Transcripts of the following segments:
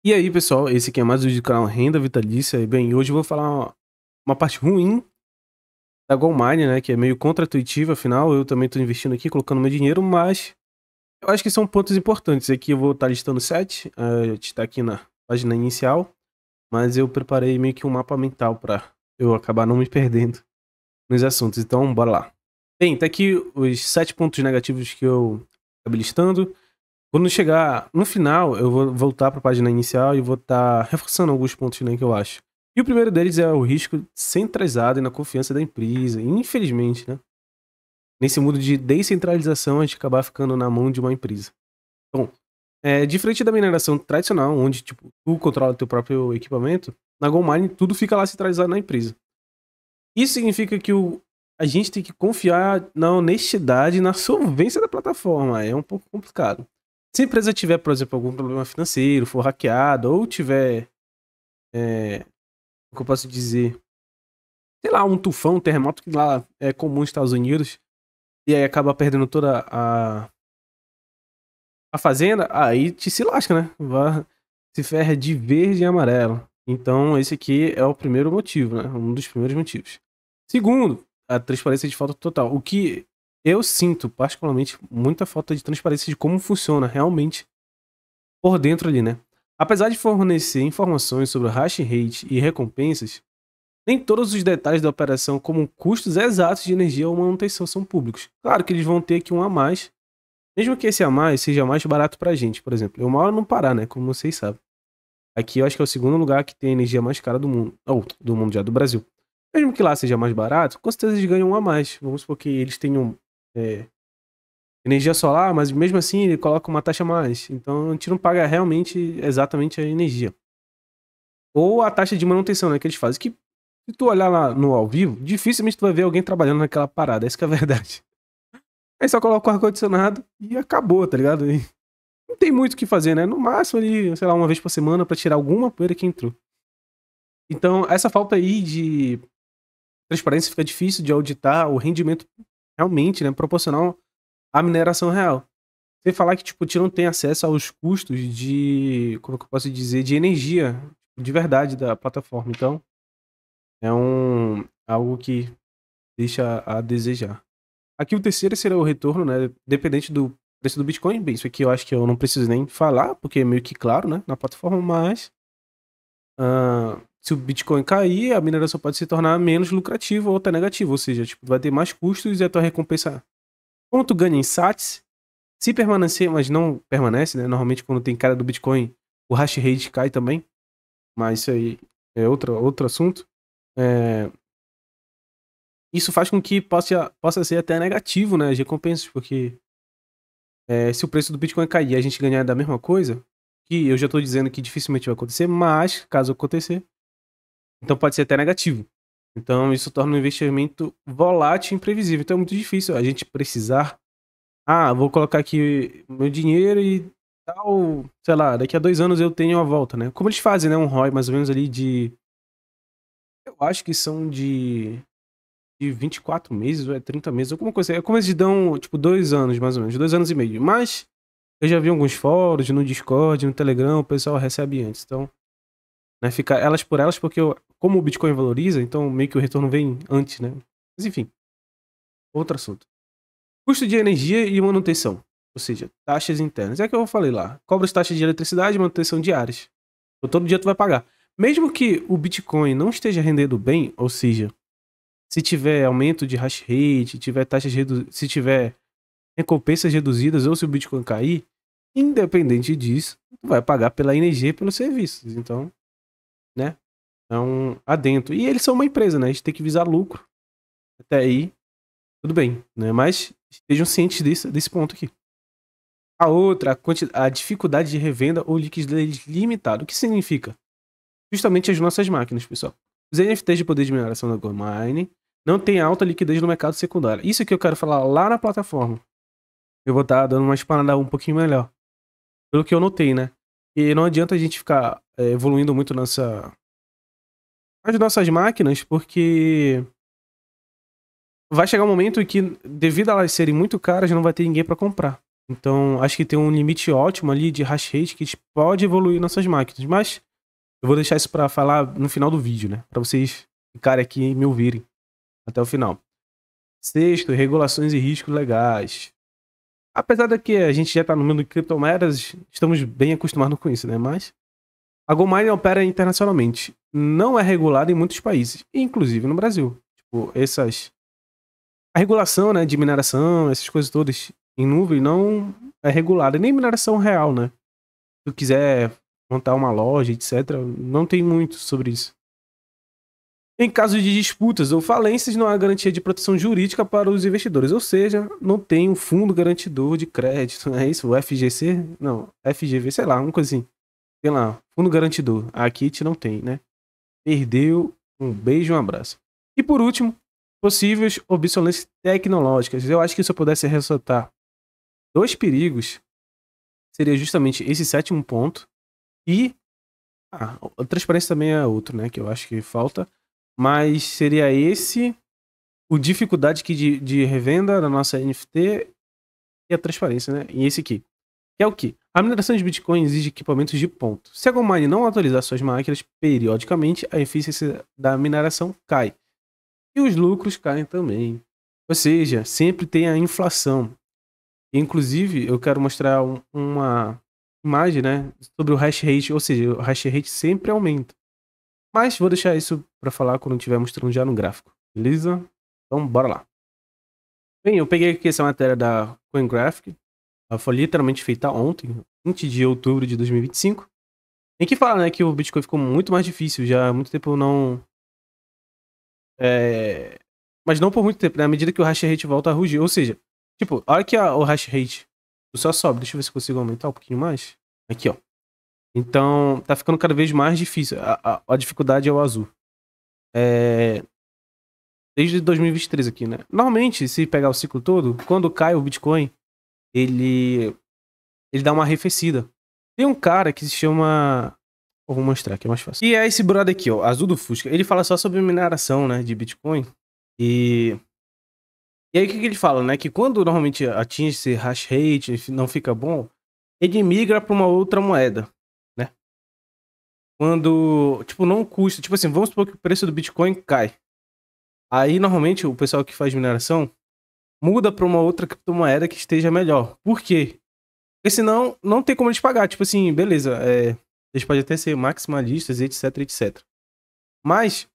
E aí, pessoal, esse aqui é mais um vídeo do canal Renda Vitalícia. E bem, hoje eu vou falar uma parte ruim da Goldmine, né, que é meio contra-intuitiva, afinal eu também tô investindo aqui, colocando meu dinheiro, mas eu acho que são pontos importantes. Aqui eu vou estar listando 7, está aqui na página inicial, mas eu preparei meio que um mapa mental pra eu acabar não me perdendo nos assuntos, então bora lá. Bem, tá aqui os 7 pontos negativos que eu acabei listando. Quando chegar no final, eu vou voltar para a página inicial e vou estar reforçando alguns pontos, né, que eu acho. E o primeiro deles é o risco centralizado e na confiança da empresa. Infelizmente, né? Nesse mundo de descentralização, a gente acabar ficando na mão de uma empresa. Bom, diferente da mineração tradicional, onde tipo, tu controla teu próprio equipamento, na Goldmine tudo fica lá centralizado na empresa. Isso significa que a gente tem que confiar na honestidade e na solvência da plataforma. É um pouco complicado. Se a empresa tiver, por exemplo, algum problema financeiro, for hackeada, ou tiver, o que eu posso dizer, sei lá, um tufão, um terremoto que lá é comum nos Estados Unidos, e aí acaba perdendo toda a fazenda, aí te se lasca, né? Se ferra de verde e amarelo. Então, esse aqui é o primeiro motivo, né? Um dos primeiros motivos. Segundo, a transparência de falta total. O que eu sinto, particularmente, muita falta de transparência de como funciona realmente por dentro ali, né? Apesar de fornecer informações sobre o hash rate e recompensas, nem todos os detalhes da operação, como custos exatos de energia ou manutenção, são públicos. Claro que eles vão ter aqui um a mais, mesmo que esse a mais seja mais barato pra gente. Por exemplo, eu moro no Pará, né? Como vocês sabem. Aqui eu acho que é o segundo lugar que tem a energia mais cara do mundo. Ou do mundo já, do Brasil. Mesmo que lá seja mais barato, com certeza eles ganham um a mais. Vamos supor que eles tenham energia solar, mas mesmo assim ele coloca uma taxa a mais. Então a gente não paga realmente exatamente a energia. Ou a taxa de manutenção, né, que eles fazem. Que se tu olhar lá no ao vivo, dificilmente tu vai ver alguém trabalhando naquela parada. Essa que é a verdade. Aí só coloca o ar-condicionado e acabou, tá ligado? E não tem muito o que fazer, né? No máximo ali, sei lá, uma vez por semana pra tirar alguma poeira que entrou. Então, essa falta aí de transparência fica difícil de auditar o rendimento realmente, né, proporcional à mineração real. Sem falar que, tipo, a gente não tem acesso aos custos de, como que eu posso dizer, de energia de verdade da plataforma. Então, é algo que deixa a desejar. Aqui o terceiro seria o retorno, né? Dependente do preço do Bitcoin. Bem, isso aqui eu acho que eu não preciso nem falar, porque é meio que claro, né? Na plataforma, mas se o Bitcoin cair, a mineração pode se tornar menos lucrativa ou até negativa. Ou seja, tipo, vai ter mais custos e a tua recompensa. Como tu ganha em sats, se permanecer, mas não permanece, né? Normalmente quando tem cara do Bitcoin, o hash rate cai também. Mas isso aí é outro assunto. Isso faz com que possa ser até negativo, né? As recompensas, porque se o preço do Bitcoin cair e a gente ganhar da mesma coisa, que eu já tô dizendo que dificilmente vai acontecer, mas caso acontecer, então pode ser até negativo. Então isso torna um investimento volátil e imprevisível. Então é muito difícil a gente precisar. Vou colocar aqui meu dinheiro e tal, sei lá, daqui a 2 anos eu tenho a volta, né? Como eles fazem, né? Um ROI mais ou menos ali de. Eu acho que são de 24 meses ou 30 meses, alguma coisa. É como eles dão, tipo, 2 anos, mais ou menos, 2 anos e meio. Mas eu já vi alguns fóruns, no Discord, no Telegram, o pessoal recebe antes. Então, né, fica elas por elas, porque como o Bitcoin valoriza, então meio que o retorno vem antes, né? Mas enfim, outro assunto. Custo de energia e manutenção. Ou seja, taxas internas. É que eu falei lá. Cobra as taxas de eletricidade e manutenção diárias. Então, todo dia tu vai pagar. Mesmo que o Bitcoin não esteja rendendo bem, ou seja, se tiver aumento de hash rate, tiver taxas se tiver recompensas reduzidas ou se o Bitcoin cair, independente disso, tu vai pagar pela energia e pelos serviços. Então, né? É um adentro. E eles são uma empresa, né? A gente tem que visar lucro. Até aí, tudo bem, né? Mas estejam cientes desse ponto aqui. A outra, a dificuldade de revenda ou liquidez limitada. O que significa? Justamente as nossas máquinas, pessoal. Os NFTs de poder de mineração da Goldmine não tem alta liquidez no mercado secundário. Isso que eu quero falar lá na plataforma. Eu vou estar dando uma explanada um pouquinho melhor. Pelo que eu notei, né? E não adianta a gente ficar evoluindo muito nas nossas máquinas, porque vai chegar um momento em que, devido a elas serem muito caras, não vai ter ninguém para comprar. Então, acho que tem um limite ótimo ali de hash rate que pode evoluir nossas máquinas. Mas eu vou deixar isso pra falar no final do vídeo, né? Pra vocês ficarem aqui e me ouvirem até o final. Sexto, regulações e riscos legais. Apesar de que a gente já tá no mundo de criptomoedas, estamos bem acostumados com isso, né? Mas a GoMine opera internacionalmente. Não é regulada em muitos países, inclusive no Brasil. Tipo, a regulação, né, de mineração, essas coisas todas em nuvem não é regulada, nem mineração real, né? Se tu quiser montar uma loja, etc, não tem muito sobre isso. Em caso de disputas ou falências, não há garantia de proteção jurídica para os investidores, ou seja, não tem um fundo garantidor de crédito, é isso? O FGC? Não, FGV, sei lá, uma coisa assim. Sei lá, fundo garantidor. A Kit não tem, né? Perdeu, um beijo, um abraço. E por último, possíveis obsolescências tecnológicas. Eu acho que se eu pudesse ressaltar dois perigos, seria justamente esse sétimo ponto e a transparência também é outro, né, que eu acho que falta, mas seria esse, o dificuldade de revenda da nossa NFT e a transparência, né? E esse aqui, que é o quê? A mineração de Bitcoin exige equipamentos de ponto. Se a GoMine não atualizar suas máquinas periodicamente, a eficiência da mineração cai. E os lucros caem também. Ou seja, sempre tem a inflação. Inclusive, eu quero mostrar uma imagem, né, sobre o hash rate, ou seja, o hash rate sempre aumenta. Mas vou deixar isso para falar quando estiver mostrando já no gráfico, beleza? Então, bora lá. Bem, eu peguei aqui essa matéria da CoinGraphic, ela foi literalmente feita ontem, 20 de outubro de 2025, em que fala, né, que o Bitcoin ficou muito mais difícil, já há muito tempo não... Mas não por muito tempo, né, à medida que o hash rate volta a rugir, ou seja, tipo, a hora que o hash rate só sobe, deixa eu ver se eu consigo aumentar um pouquinho mais, aqui ó. Então, tá ficando cada vez mais difícil, a dificuldade é o azul. Desde 2023 aqui, né? Normalmente, se pegar o ciclo todo, quando cai o Bitcoin, ele dá uma arrefecida. Tem um cara que se chama... Eu vou mostrar aqui, é mais fácil. E é esse brother aqui, ó, azul do Fusca. Ele fala só sobre mineração, né, de Bitcoin. E aí o que ele fala, né? Que quando normalmente atinge esse hash rate, não fica bom, ele migra para uma outra moeda, né? Quando, tipo, não custa... Tipo assim, vamos supor que o preço do Bitcoin cai. Aí, normalmente, o pessoal que faz mineração muda para uma outra criptomoeda que esteja melhor. Por quê? Porque senão não tem como eles pagar. Tipo assim, beleza, eles podem até ser maximalistas, etc, etc. Mas,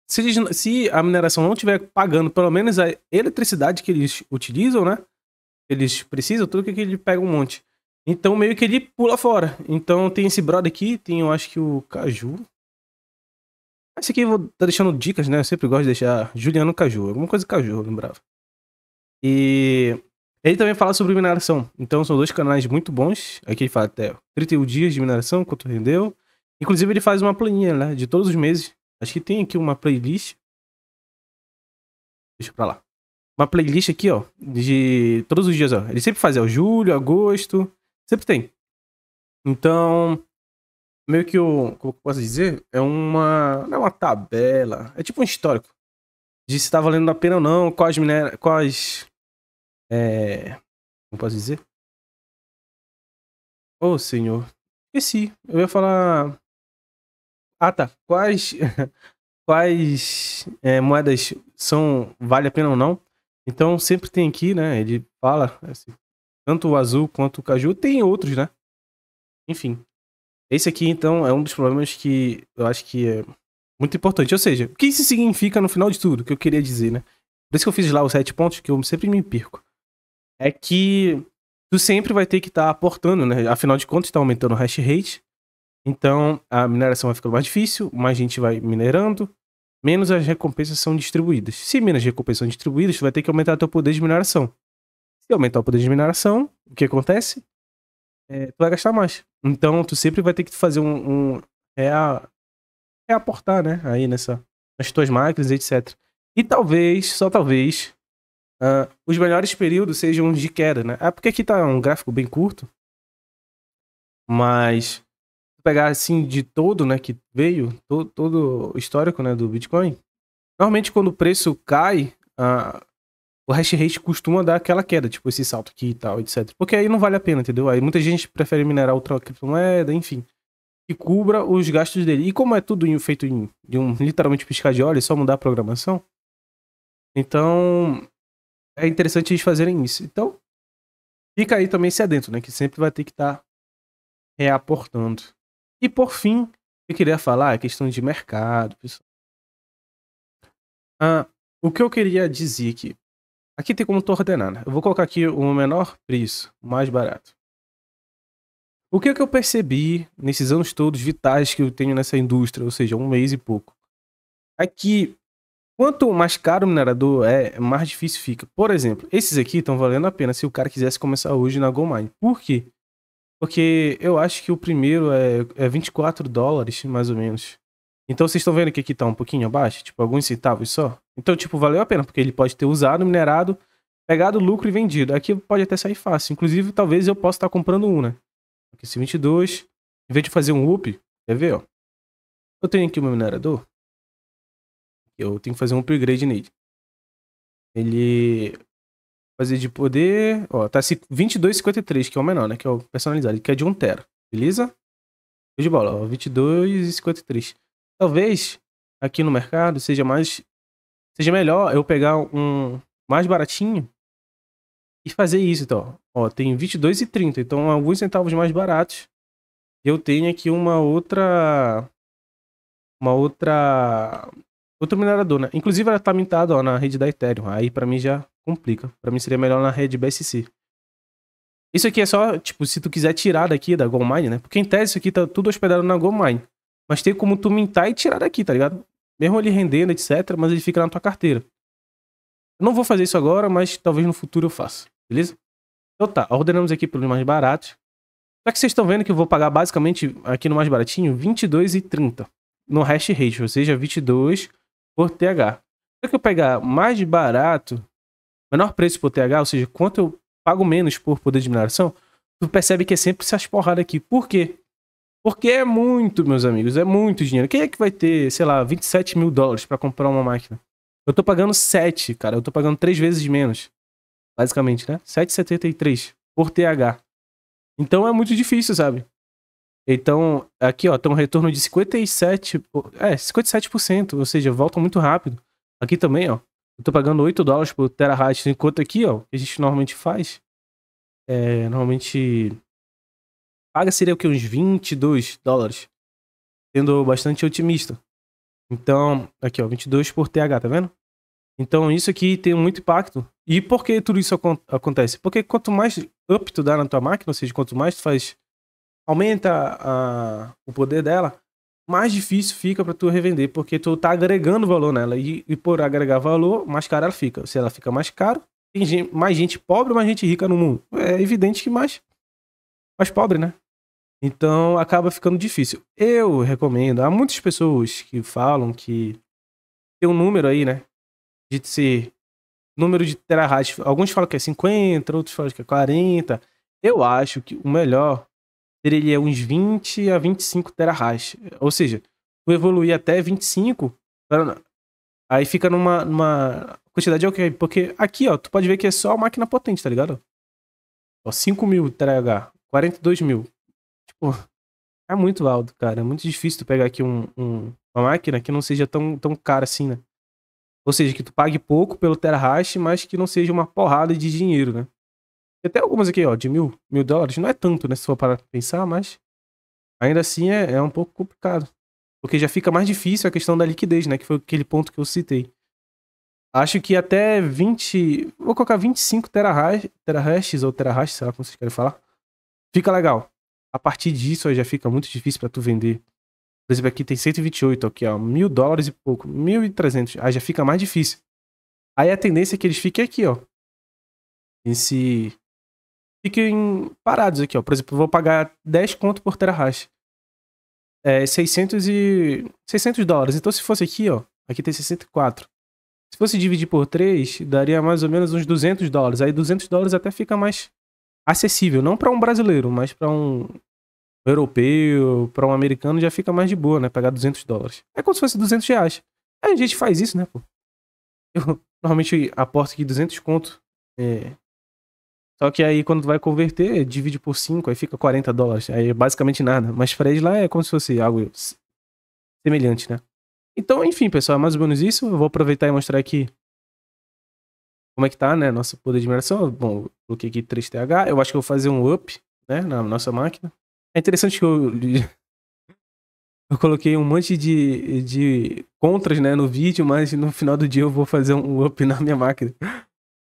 se a mineração não estiver pagando pelo menos a eletricidade que eles utilizam, né? Eles precisam, tudo que ele pega um monte. Então, meio que ele pula fora. Então, tem esse brother aqui, tem eu acho que o Caju. Esse aqui eu vou estar deixando dicas, né? Eu sempre gosto de deixar Juliano Caju, alguma coisa Caju, eu lembrava. E ele também fala sobre mineração. Então são dois canais muito bons. Aqui ele fala até 31 dias de mineração, quanto rendeu. Inclusive ele faz uma planilha, né? De todos os meses. Acho que tem aqui uma playlist. Deixa pra lá. Uma playlist aqui, ó. De todos os dias, ó. Ele sempre faz, ó. Julho, agosto. Sempre tem. Então, meio que como eu posso dizer? Não é uma tabela. É tipo um histórico. De se tá valendo a pena ou não. Como posso dizer? Ô, senhor. Esqueci. Eu ia falar. Ah, tá. Quais moedas vale a pena ou não? Então sempre tem aqui, né? Ele fala assim, tanto o azul quanto o caju. Tem outros, né? Enfim. Esse aqui, então, é um dos problemas que eu acho que é muito importante. Ou seja, o que isso significa no final de tudo? Que eu queria dizer, né? Por isso que eu fiz lá os 7 pontos, que eu sempre me perco. É que tu sempre vai ter que estar aportando, né? Afinal de contas, está aumentando o hash rate. Então, a mineração vai ficando mais difícil, mais gente vai minerando, menos as recompensas são distribuídas. Se menos recompensas são distribuídas, tu vai ter que aumentar teu poder de mineração. Se aumentar o poder de mineração, o que acontece? Tu vai gastar mais. Então, tu sempre vai ter que fazer reaportar, né? Aí nas tuas máquinas, etc. E talvez, só talvez, os melhores períodos sejam os de queda, né? Porque aqui tá um gráfico bem curto, mas pegar assim de todo, né, que veio, todo o histórico, né, do Bitcoin, normalmente quando o preço cai, o hash rate costuma dar aquela queda, tipo esse salto aqui e tal, etc. Porque aí não vale a pena, entendeu? Aí muita gente prefere minerar outra criptomoeda, enfim, que cubra os gastos dele. E como é tudo feito de um literalmente piscar de olhos, é só mudar a programação, então é interessante eles fazerem isso. Então, fica aí também sedento, né? Que sempre vai ter que estar reaportando. E por fim, eu queria falar a questão de mercado, pessoal. O que eu queria dizer aqui. Aqui tem como tu ordenar, né? Eu vou colocar aqui o menor preço, o mais barato. O que eu percebi nesses anos todos vitais que eu tenho nessa indústria, ou seja, 1 mês e pouco, é que quanto mais caro o minerador é, mais difícil fica. Por exemplo, esses aqui estão valendo a pena se o cara quisesse começar hoje na GoldMine. Por quê? Porque eu acho que o primeiro é 24 dólares, mais ou menos. Então vocês estão vendo que aqui tá um pouquinho abaixo, tipo, alguns centavos só. Então, tipo, valeu a pena, porque ele pode ter usado, minerado, pegado lucro e vendido. Aqui pode até sair fácil. Inclusive, talvez eu possa estar comprando um, né? Aqui esse 22, em vez de fazer um up, quer ver, ó? Eu tenho aqui o meu minerador. Eu tenho que fazer um upgrade nele. Ele fazer de poder, ó, tá 22,53, que é o menor, né? Que é o personalizado, que é de 1 tera, beleza? Show de bola, ó, 22,53. Talvez aqui no mercado seja melhor eu pegar um mais baratinho e fazer isso, então. Ó, tem 22,30, então alguns centavos mais baratos. Eu tenho aqui outro minerador, né? Inclusive ela tá mintada, ó, na rede da Ethereum. Aí pra mim já complica. Pra mim seria melhor na rede BSC. Isso aqui é só, tipo, se tu quiser tirar daqui da GoldMine, né? Porque em tese isso aqui tá tudo hospedado na GoldMine. Mas tem como tu mintar e tirar daqui, tá ligado? Mesmo ele rendendo, etc, mas ele fica na tua carteira. Eu não vou fazer isso agora, mas talvez no futuro eu faça, beleza? Então tá, ordenamos aqui pelos mais baratos. Só que vocês estão vendo que eu vou pagar basicamente aqui no mais baratinho 22,30 no hash rate, ou seja, 22 por TH. Se eu pegar mais barato, menor preço por TH, ou seja, quanto eu pago menos por poder de mineração, tu percebe que é sempre essas porradas aqui. Por quê? Porque é muito, meus amigos, é muito dinheiro. Quem é que vai ter, sei lá, 27 mil dólares pra comprar uma máquina? Eu tô pagando 7, cara. Eu tô pagando 3 vezes menos. Basicamente, né? 7,73 por TH. Então é muito difícil, sabe? Então, aqui, ó, tem um retorno de 57%, ou seja, volta muito rápido. Aqui também, ó, eu tô pagando 8 dólares por terahash, enquanto aqui, ó, que a gente normalmente faz, normalmente paga seria o que, uns 22 dólares, sendo bastante otimista. Então, aqui, ó, 22 por TH, tá vendo? Então, isso aqui tem muito impacto. E por que tudo isso acontece? Porque quanto mais up tu dá na tua máquina, ou seja, quanto mais tu faz, aumenta o poder dela, mais difícil fica pra tu revender, porque tu tá agregando valor nela. E por agregar valor, mais cara ela fica. Se ela fica mais caro, tem mais gente pobre, mais gente rica no mundo. É evidente que mais pobre, né? Então acaba ficando difícil. Eu recomendo, há muitas pessoas que falam que tem um número aí, né? De ser número de terahash. Alguns falam que é 50, outros falam que é 40. Eu acho que o melhor seria uns 20 a 25 terahash. Ou seja, tu evoluir até 25, aí fica numa quantidade ok. Porque aqui, ó, tu pode ver que é só máquina potente, tá ligado? Ó, 5 mil TH, 42 mil. Tipo, é muito alto, cara. É muito difícil tu pegar aqui uma máquina que não seja tão cara assim, né? Ou seja, que tu pague pouco pelo terahash, mas que não seja uma porrada de dinheiro, né? Tem até algumas aqui, ó, de mil dólares. Não é tanto, né? Se for para pensar, mas ainda assim é um pouco complicado. Porque já fica mais difícil a questão da liquidez, né? Que foi aquele ponto que eu citei. Acho que até 20... Vou colocar 25 terahashes ou terahash, sei lá como vocês querem falar. Fica legal. A partir disso aí já fica muito difícil pra tu vender. Por exemplo, aqui tem 128, aqui ó, 1.000 dólares e pouco, 1.300. Aí já fica mais difícil. Aí a tendência é que eles fiquem aqui, ó. Fiquem parados aqui, ó. Por exemplo, eu vou pagar 10 conto por terahash. 600 dólares. Então se fosse aqui, ó, aqui tem 64. Se fosse dividir por 3, daria mais ou menos uns 200 dólares. Aí 200 dólares até fica mais acessível. Não pra um brasileiro, mas pra um europeu, pra um americano já fica mais de boa, né? Pagar 200 dólares. É como se fosse 200 reais. Aí a gente faz isso, né, pô? Normalmente aporta aqui 200 conto. Só que aí quando tu vai converter, divide por 5, aí fica $40. Aí é basicamente nada. Mas pra eles lá é como se fosse algo semelhante, né? Então, enfim, pessoal, é mais ou menos isso. Eu vou aproveitar e mostrar aqui como é que tá, né? Nosso poder de mineração. Bom, eu coloquei aqui 3TH. Eu acho que eu vou fazer um up, né? Na nossa máquina. É interessante que eu coloquei um monte de contras, né, no vídeo, mas no final do dia eu vou fazer um up na minha máquina.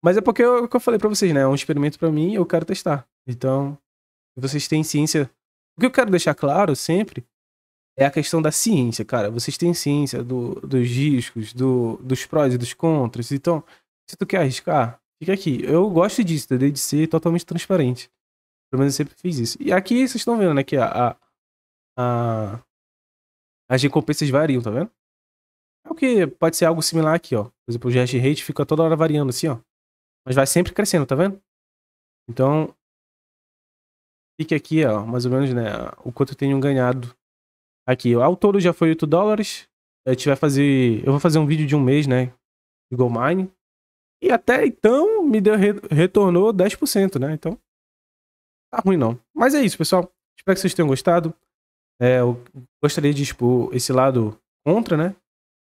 Mas é porque o que eu falei pra vocês, né? É um experimento pra mim e eu quero testar. Então, vocês têm ciência. O que eu quero deixar claro sempre é a questão da ciência, cara. Vocês têm ciência dos riscos, dos prós e dos contras. Então, se tu quer arriscar, fica aqui. Eu gosto disso, entendeu? De ser totalmente transparente. Pelo menos eu sempre fiz isso. E aqui vocês estão vendo, né? Que a- as recompensas variam, tá vendo? É o que pode ser algo similar aqui, ó. Por exemplo, o hash rate fica toda hora variando assim, ó. Mas vai sempre crescendo, tá vendo? Então, fique aqui, ó, mais ou menos, né? O quanto eu tenho ganhado aqui. Ao todo já foi $8. A gente vai fazer. Eu vou fazer um vídeo de um mês, né? De Gold Mine. E até então me deu retornou 10%, né? Então, tá ruim não. Mas é isso, pessoal. Espero que vocês tenham gostado. Eu gostaria de expor esse lado contra, né?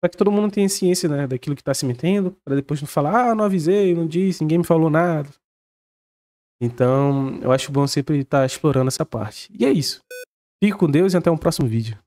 Para que todo mundo tenha ciência, né, daquilo que tá se metendo, para depois não falar, não avisei, não disse, ninguém me falou nada. Então, eu acho bom sempre estar explorando essa parte. E é isso. Fique com Deus e até um próximo vídeo.